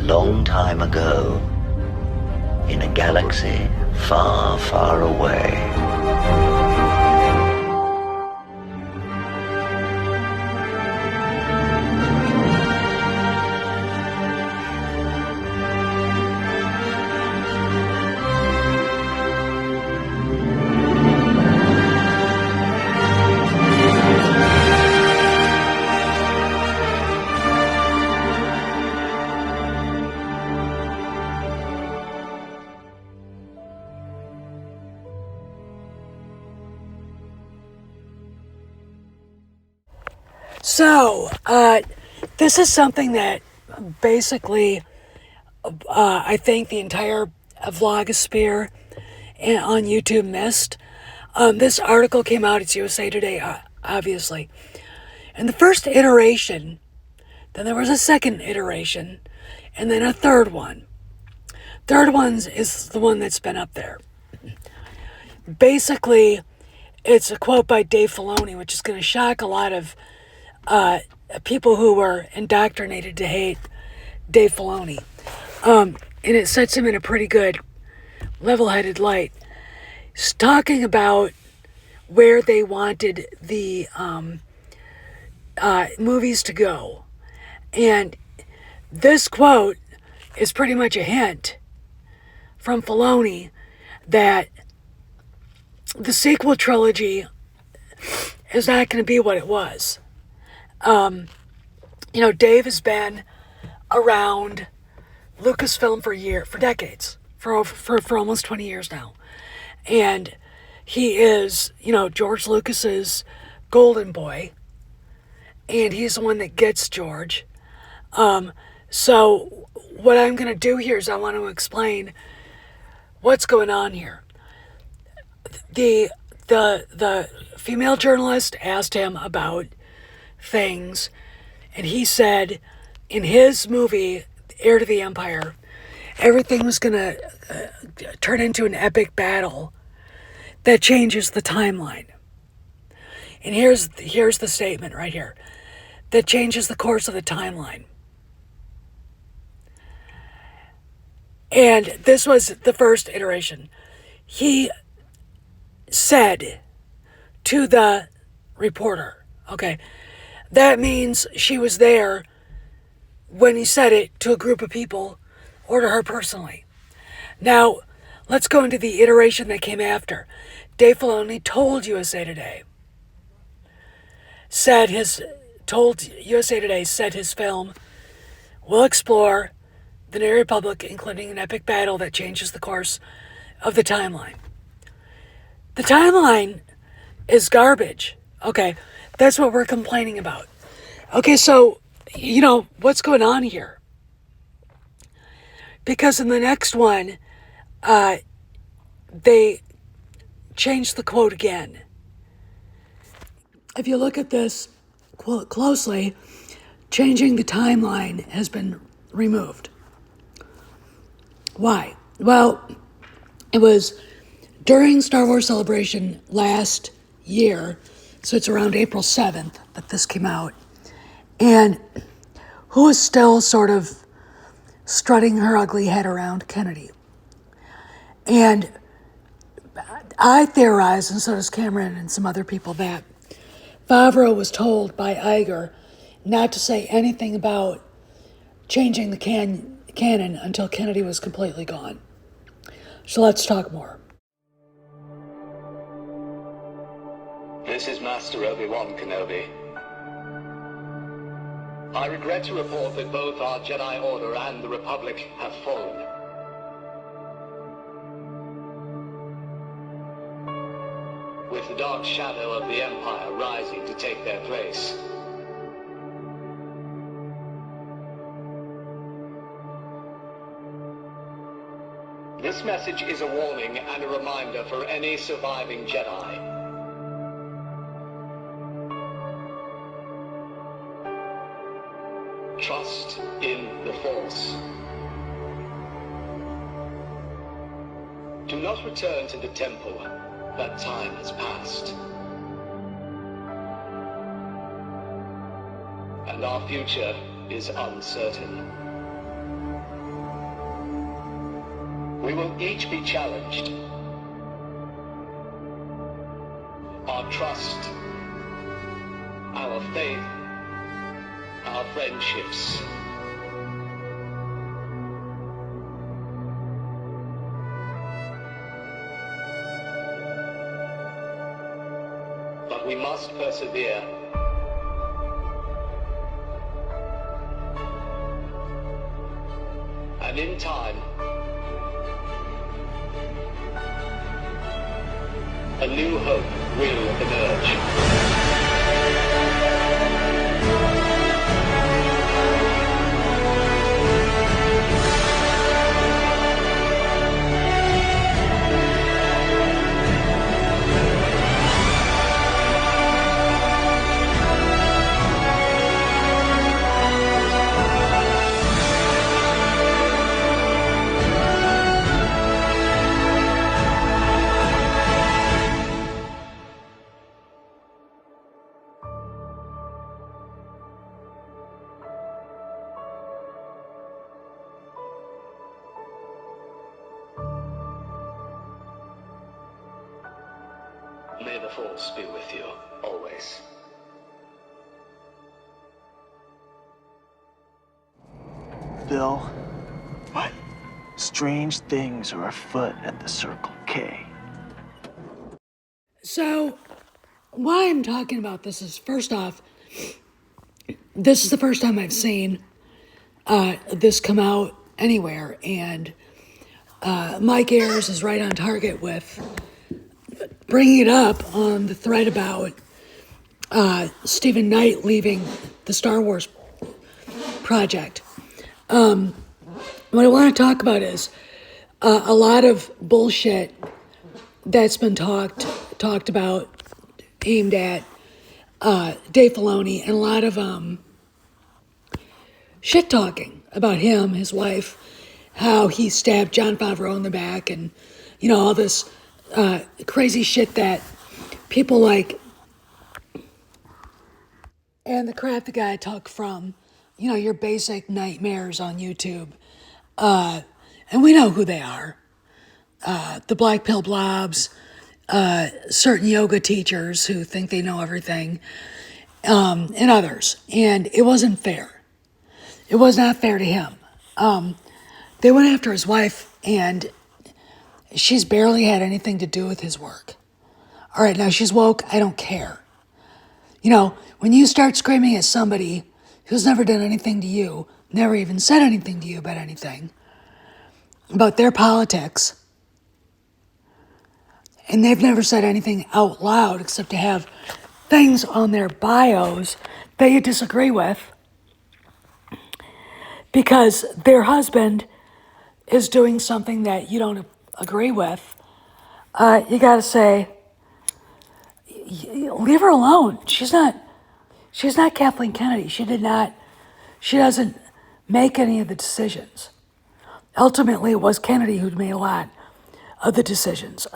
long time ago, in a galaxy far, far away. So, this is something that basically, I think the entire vlogosphere on YouTube missed. This article came out, it's USA Today, obviously. And the first iteration, then there was a second iteration, and then a third one. Third one is the one that's been up there. Basically, it's a quote by Dave Filoni, which is going to shock a lot of people who were indoctrinated to hate Dave Filoni. And it sets him in a pretty good level-headed light. He's talking about where they wanted the movies to go. And this quote is pretty much a hint from Filoni that the sequel trilogy is not going to be what it was. Dave has been around Lucasfilm for decades, for almost 20 years now. And he is, George Lucas's golden boy. And he's the one that gets George. So what I'm going to do here is I want to explain what's going on here. The female journalist asked him about things, and he said in his movie Heir to the Empire, everything was going to turn into an epic battle that changes the timeline. And here's the statement right here that changes the course of the timeline. And this was the first iteration. He said to the reporter, okay, that means she was there when he said it to a group of people or to her personally. Now, let's go into the iteration that came after. Dave Filoni told USA Today, said his film will explore the New Republic, including an epic battle that changes the course of the timeline. The timeline is garbage. Okay, that's what we're complaining about. Okay, so, what's going on here? Because in the next one, they changed the quote again. If you look at this quote closely, changing the timeline has been removed. Why? Well, it was during Star Wars Celebration last year, so it's around April 7th that this came out, and who is still sort of strutting her ugly head around Kennedy. And I theorize, and so does Cameron and some other people, that Favreau was told by Iger not to say anything about changing the canon until Kennedy was completely gone. So let's talk more. This is Master Obi-Wan Kenobi. I regret to report that both our Jedi Order and the Republic have fallen. With the dark shadow of the Empire rising to take their place. This message is a warning and a reminder for any surviving Jedi. Trust in the Force. Do not return to the temple. That time has passed. And our future is uncertain. We will each be challenged. Our trust, our faith, our friendships. But we must persevere. And in time, a new hope will emerge. May the Force be with you, always. Bill, what? Strange things are afoot at the Circle K. So, why I'm talking about this is, first off, this is the first time I've seen this come out anywhere, and Mike Ayers is right on target with bringing it up on the thread about Stephen Knight leaving the Star Wars project. What I want to talk about is a lot of bullshit that's been talked about, aimed at Dave Filoni, and a lot of shit talking about him, his wife, how he stabbed Jon Favreau in the back, and all this crazy shit that people like, and the crap the guy took from your basic nightmares on YouTube, and we know who they are, the black pill blobs, certain yoga teachers who think they know everything, and others. And it wasn't fair. It was not fair to him. They went after his wife, and she's barely had anything to do with his work. All right, now she's woke. I don't care. When you start screaming at somebody who's never done anything to you, never even said anything to you about anything, about their politics, and they've never said anything out loud except to have things on their bios that you disagree with because their husband is doing something that you don't agree with, you gotta say, leave her alone. She's not Kathleen Kennedy. She doesn't make any of the decisions. Ultimately, it was Kennedy who made a lot of the decisions.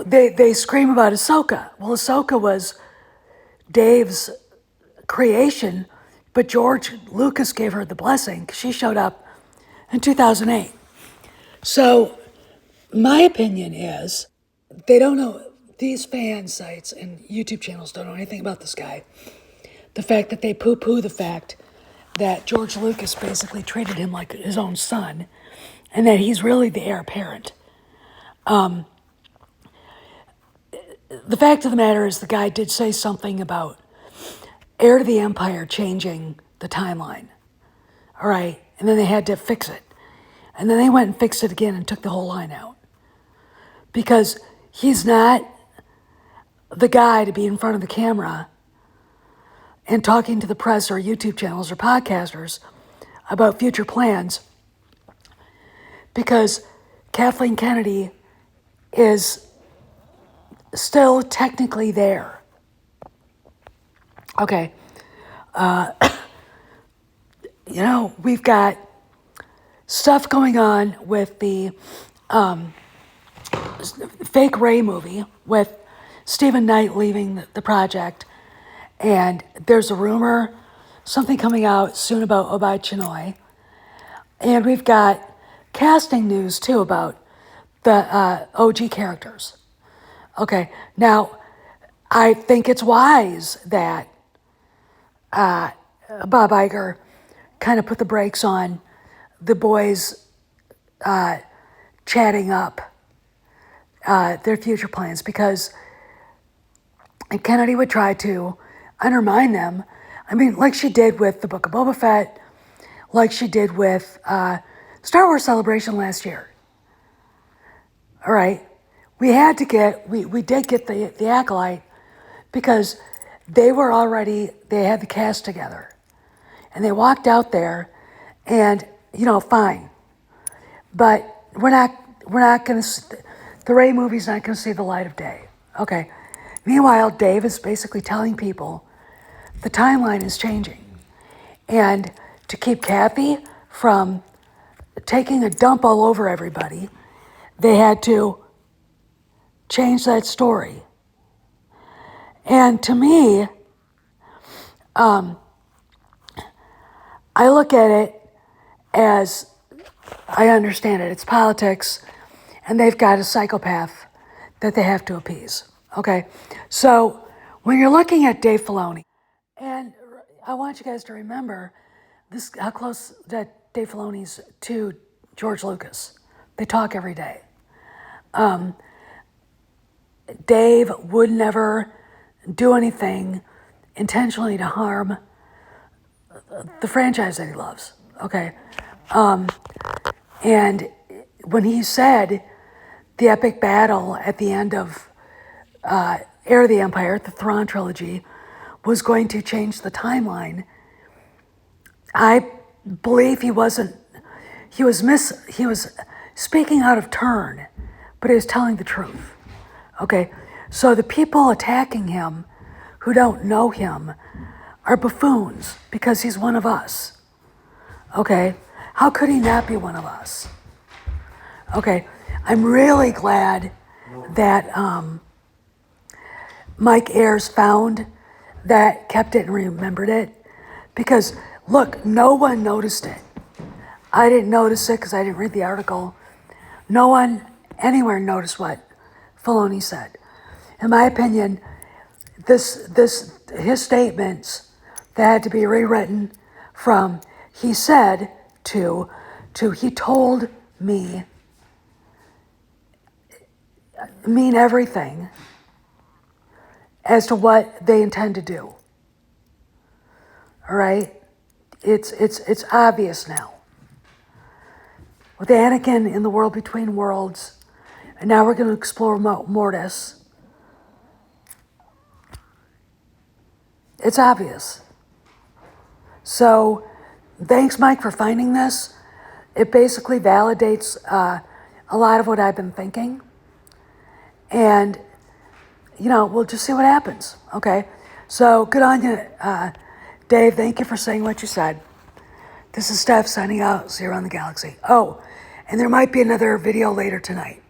They scream about Ahsoka. Well, Ahsoka was Dave's creation, but George Lucas gave her the blessing because she showed up in 2008. So my opinion is they don't know, these fan sites and YouTube channels don't know anything about this guy. The fact that they poo-poo the fact that George Lucas basically treated him like his own son and that he's really the heir apparent. The fact of the matter is the guy did say something about Heir to the Empire changing the timeline. All right, and then they had to fix it. And then they went and fixed it again and took the whole line out. Because he's not the guy to be in front of the camera and talking to the press or YouTube channels or podcasters about future plans, because Kathleen Kennedy is still technically there. Okay. We've got stuff going on with the fake Ray movie with Stephen Knight leaving the project. And there's a rumor, something coming out soon about Obi Chinoy. And we've got casting news too about the OG characters. Okay, now I think it's wise that Bob Iger kind of put the brakes on the boys chatting up their future plans, because Kennedy would try to undermine them. I mean, like she did with the Book of Boba Fett, like she did with Star Wars Celebration last year. All right, we did get the Acolyte because they had the cast together, and they walked out there, and fine, but we're not going to. The Rey movie's not going to see the light of day. Okay. Meanwhile, Dave is basically telling people the timeline is changing, and to keep Kathy from taking a dump all over everybody, they had to change that story. And to me, I look at it as, I understand it, it's politics, and they've got a psychopath that they have to appease. Okay, so when you're looking at Dave Filoni, and I want you guys to remember this, how close that Dave Filoni's to George Lucas. They talk every day. Dave would never do anything intentionally to harm the franchise that he loves. Okay, and when he said the epic battle at the end of Heir of the Empire, the Thrawn trilogy, was going to change the timeline, I believe he was speaking out of turn, but he was telling the truth. Okay, so the people attacking him who don't know him are buffoons because he's one of us. Okay, how could he not be one of us? Okay, I'm really glad that Mike Ayers found that, kept it and remembered it, because look, no one noticed it. I didn't notice it because I didn't read the article. No one anywhere noticed what Filoni said. In my opinion, his statements that had to be rewritten from he said to he told me mean everything as to what they intend to do. All right? It's obvious now. With Anakin in the world between worlds, and now we're going to explore Mortis. It's obvious. So, thanks, Mike, for finding this. It basically validates a lot of what I've been thinking. And, we'll just see what happens, okay? So, good on you, Dave. Thank you for saying what you said. This is Steph signing out. See you around the galaxy. Oh, and there might be another video later tonight.